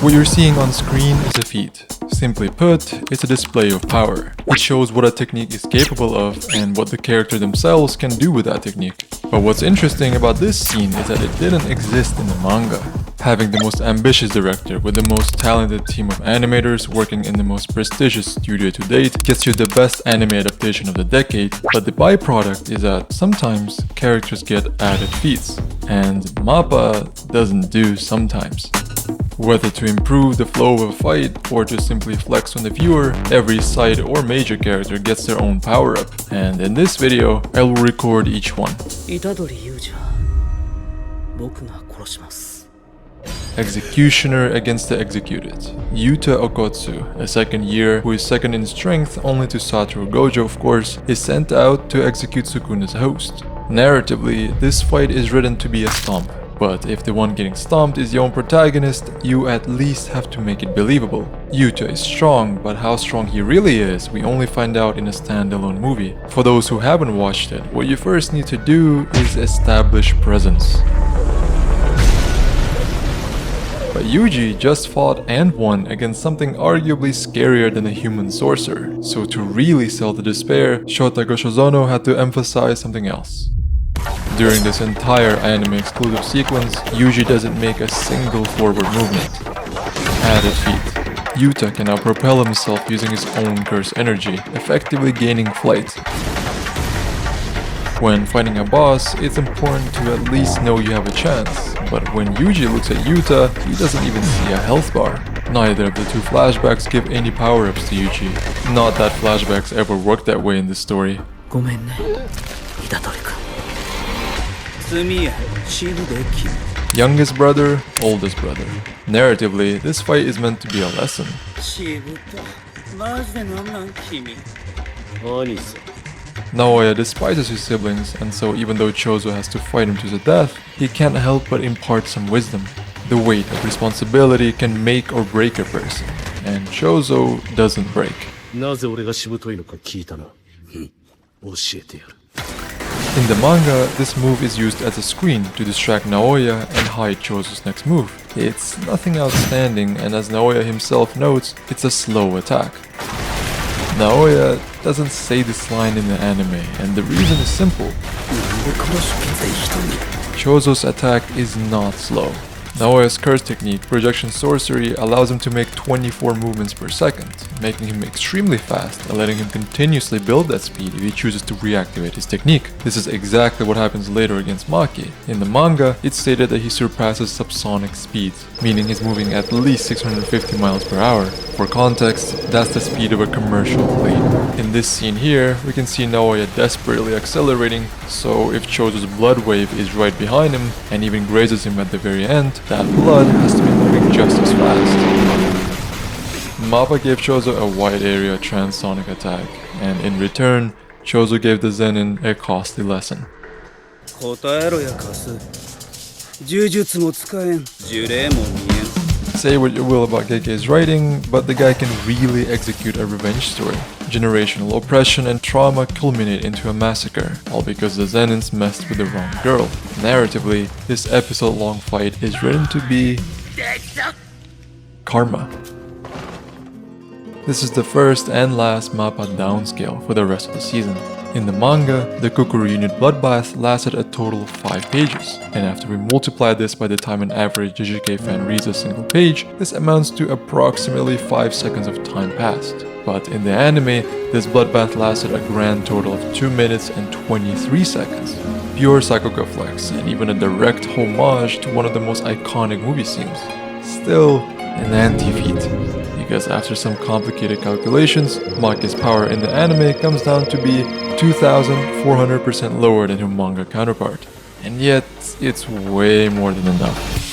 What you're seeing on screen is a feat. Simply put, it's a display of power. It shows what a technique is capable of and what the character themselves can do with that technique. But what's interesting about this scene is that it didn't exist in the manga. Having the most ambitious director with the most talented team of animators working in the most prestigious studio to date gets you the best anime adaptation of the decade, but the byproduct is that sometimes characters get added feats, and MAPPA doesn't do sometimes. Whether to improve the flow of a fight or to simply flex on the viewer, every side or major character gets their own power-up, and in this video, I will record each one. Executioner against the executed. Yuta Okotsu, a second year who is second in strength only to Satoru Gojo of course, is sent out to execute Sukuna's host. Narratively, this fight is written to be a stomp. But if the one getting stomped is your own protagonist, you at least have to make it believable. Yuta is strong, but how strong he really is, we only find out in a standalone movie. For those who haven't watched it, what you first need to do is establish presence. But Yuji just fought and won against something arguably scarier than a human sorcerer. So to really sell the despair, Shota Goshozono had to emphasize something else. During this entire anime exclusive sequence, Yuji doesn't make a single forward movement. Added feat. Yuta can now propel himself using his own curse energy, effectively gaining flight. When fighting a boss, it's important to at least know you have a chance, but when Yuji looks at Yuta, he doesn't even see a health bar. Neither of the two flashbacks give any power-ups to Yuji. Not that flashbacks ever work that way in this story. Youngest brother, oldest brother. Narratively, this fight is meant to be a lesson. Naoya despises his siblings, and so even though Choso has to fight him to the death, he can't help but impart some wisdom. The weight of responsibility can make or break a person, and Choso doesn't break. In the manga, this move is used as a screen to distract Naoya and hide Choso's next move. It's nothing outstanding, and as Naoya himself notes, it's a slow attack. Naoya doesn't say this line in the anime, and the reason is simple. Choso's attack is not slow. Naoya's curse technique, projection sorcery, allows him to make 24 movements per second, making him extremely fast and letting him continuously build that speed if he chooses to reactivate his technique. This is exactly what happens later against Maki. In the manga, it's stated that he surpasses subsonic speeds, meaning he's moving at least 650 miles per hour. For context, that's the speed of a commercial plane. In this scene here, we can see Naoya desperately accelerating, so if Choso's blood wave is right behind him and even grazes him at the very end, that blood has to be moving just as fast. MAPPA gave Choso a wide area transonic attack, and in return, Choso gave the Zenin a costly lesson. Say what you will about JJK's writing, but the guy can really execute a revenge story. Generational oppression and trauma culminate into a massacre, all because the Zenins messed with the wrong girl. Narratively, this episode-long fight is written to be karma. This is the first and last MAPPA downscale for the rest of the season. In the manga, the Kukuru unit bloodbath lasted a total of 5 pages, and after we multiply this by the time an average JJK fan reads a single page, this amounts to approximately 5 seconds of time passed. But in the anime, this bloodbath lasted a grand total of 2 minutes and 23 seconds. Pure Sakuga flex, and even a direct homage to one of the most iconic movie scenes. Still, an anti-feat, because after some complicated calculations, Maki's power in the anime comes down to be 2,400% lower than her manga counterpart. And yet, it's way more than enough.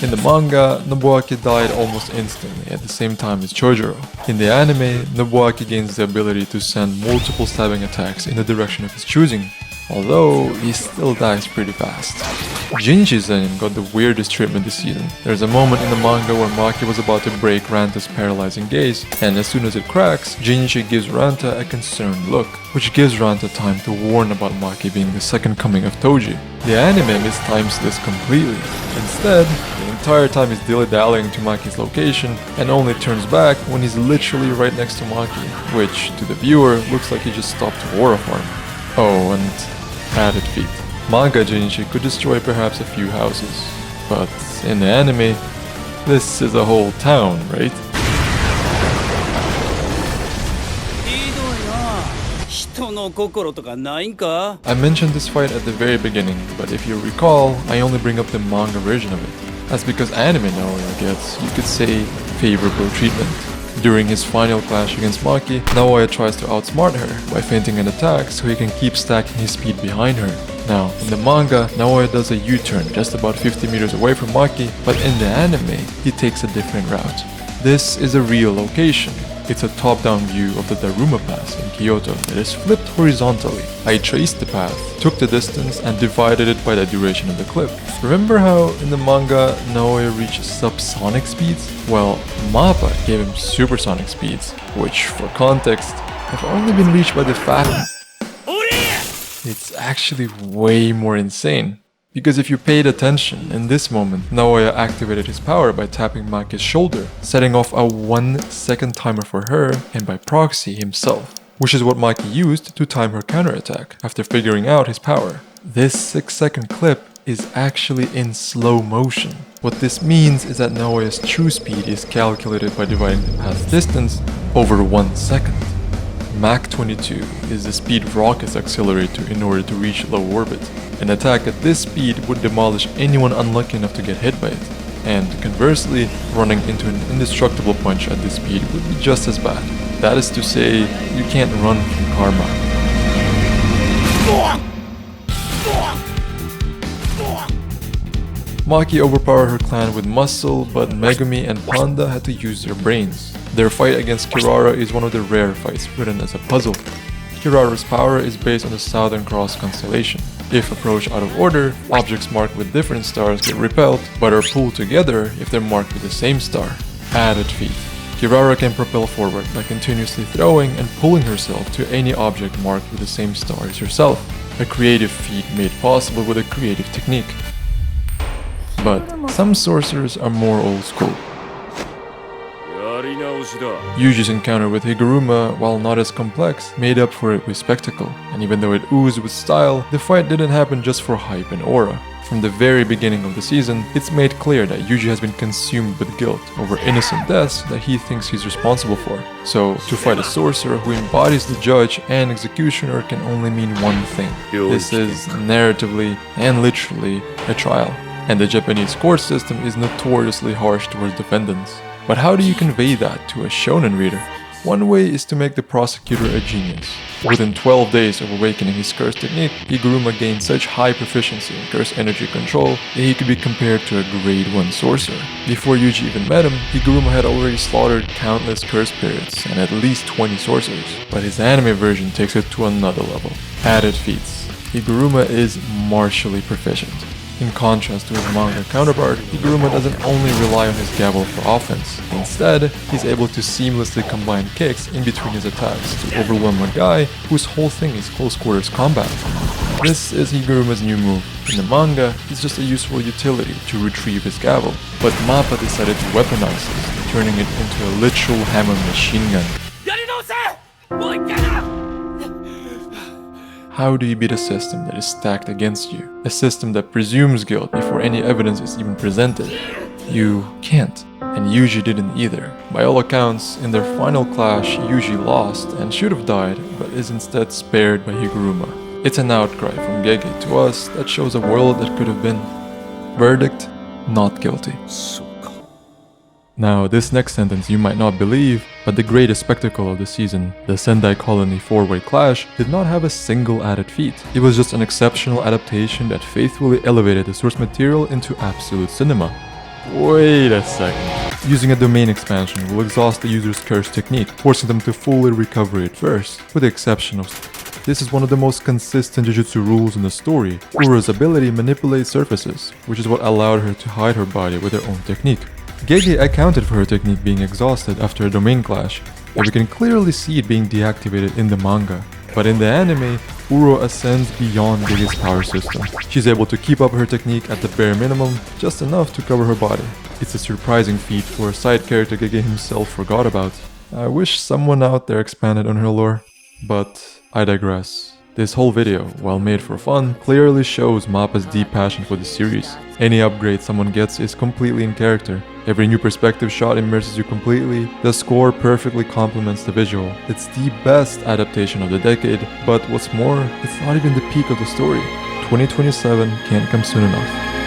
In the manga, Nobuaki died almost instantly at the same time as Chojuro. In the anime, Nobuaki gains the ability to send multiple stabbing attacks in the direction of his choosing. although he still dies pretty fast. Jinji's Zenin got the weirdest treatment this season. There's a moment in the manga where Maki was about to break Ranta's paralyzing gaze, and as soon as it cracks, Jinji gives Ranta a concerned look, which gives Ranta time to warn about Maki being the second coming of Toji. The anime mistimes this completely. Instead, the entire time he's dilly-dallying to Maki's location and only turns back when he's literally right next to Maki, which, to the viewer, looks like he just stopped to war for him. Oh, and added feat. Manga Jinji could destroy perhaps a few houses, but in the anime, this is a whole town, right? I mentioned this fight at the very beginning, but if you recall, I only bring up the manga version of it. That's because anime Naoya gets, you could say, favorable treatment. During his final clash against Maki, Naoya tries to outsmart her by feinting an attack so he can keep stacking his speed behind her. Now, in the manga, Naoya does a U-turn just about 50 meters away from Maki, but in the anime, he takes a different route. This is a real location. It's a top-down view of the Daruma Pass in Kyoto that is flipped horizontally. I traced the path, took the distance, and divided it by the duration of the clip. Remember how in the manga Naoya reached subsonic speeds? Well, MAPPA gave him supersonic speeds, which, for context, have only been reached by the Phantom. It's actually way more insane. Because if you paid attention, in this moment, Naoya activated his power by tapping Maki's shoulder, setting off a 1 second timer for her and by proxy himself, which is what Maki used to time her counterattack after figuring out his power. This 6-second clip is actually in slow motion. What this means is that Naoya's true speed is calculated by dividing the path's distance over 1 second. Mach 22 is the speed rockets accelerate to in order to reach low orbit. An attack at this speed would demolish anyone unlucky enough to get hit by it. And conversely, running into an indestructible punch at this speed would be just as bad. That is to say, you can't run from karma. Maki overpowered her clan with muscle, but Megumi and Panda had to use their brains. Their fight against Kirara is one of the rare fights written as a puzzle. Kirara's power is based on the Southern Cross constellation. If approached out of order, objects marked with different stars get repelled, but are pulled together if they're marked with the same star. Added feat. Kirara can propel forward by continuously throwing and pulling herself to any object marked with the same star as herself. A creative feat made possible with a creative technique. But some sorcerers are more old school. Yuji's encounter with Higuruma, while not as complex, made up for it with spectacle, and even though it oozed with style, the fight didn't happen just for hype and aura. From the very beginning of the season, it's made clear that Yuji has been consumed with guilt over innocent deaths that he thinks he's responsible for. So, to fight a sorcerer who embodies the judge and executioner can only mean one thing. This is, narratively and literally, a trial. And the Japanese court system is notoriously harsh towards defendants. But how do you convey that to a shonen reader? One way is to make the prosecutor a genius. Within 12 days of awakening his curse technique, Higuruma gained such high proficiency in curse energy control that he could be compared to a grade 1 sorcerer. Before Yuji even met him, Higuruma had already slaughtered countless curse periods and at least 20 sorcerers. But his anime version takes it to another level. Added feats. Higuruma is martially proficient. In contrast to his manga counterpart, Higuruma doesn't only rely on his gavel for offense. Instead, he's able to seamlessly combine kicks in between his attacks to overwhelm a guy whose whole thing is close quarters combat. This is Higuruma's new move. In the manga, it's just a useful utility to retrieve his gavel, but MAPPA decided to weaponize this, turning it into a literal hammer machine gun. How do you beat a system that is stacked against you? A system that presumes guilt before any evidence is even presented? You can't. And Yuji didn't either. By all accounts, in their final clash, Yuji lost and should have died, but is instead spared by Higuruma. It's an outcry from Gege to us that shows a world that could have been. Verdict: not guilty. Now, this next sentence you might not believe, but the greatest spectacle of the season, the Sendai Colony 4-way clash, did not have a single added feat. It was just an exceptional adaptation that faithfully elevated the source material into absolute cinema. Wait a second. Using a domain expansion will exhaust the user's curse technique, forcing them to fully recover it first, with the exception of This is one of the most consistent Jujutsu rules in the story. Uro's ability manipulates surfaces, which is what allowed her to hide her body with her own technique. Gege accounted for her technique being exhausted after a domain clash, and we can clearly see it being deactivated in the manga. But in the anime, Uro ascends beyond Gege's power system. She's able to keep up her technique at the bare minimum, just enough to cover her body. It's a surprising feat for a side character Gege himself forgot about. I wish someone out there expanded on her lore, but I digress. This whole video, while made for fun, clearly shows MAPPA's deep passion for the series. Any upgrade someone gets is completely in character. Every new perspective shot immerses you completely. The score perfectly complements the visual. It's the best adaptation of the decade, but what's more, it's not even the peak of the story. 2027 can't come soon enough.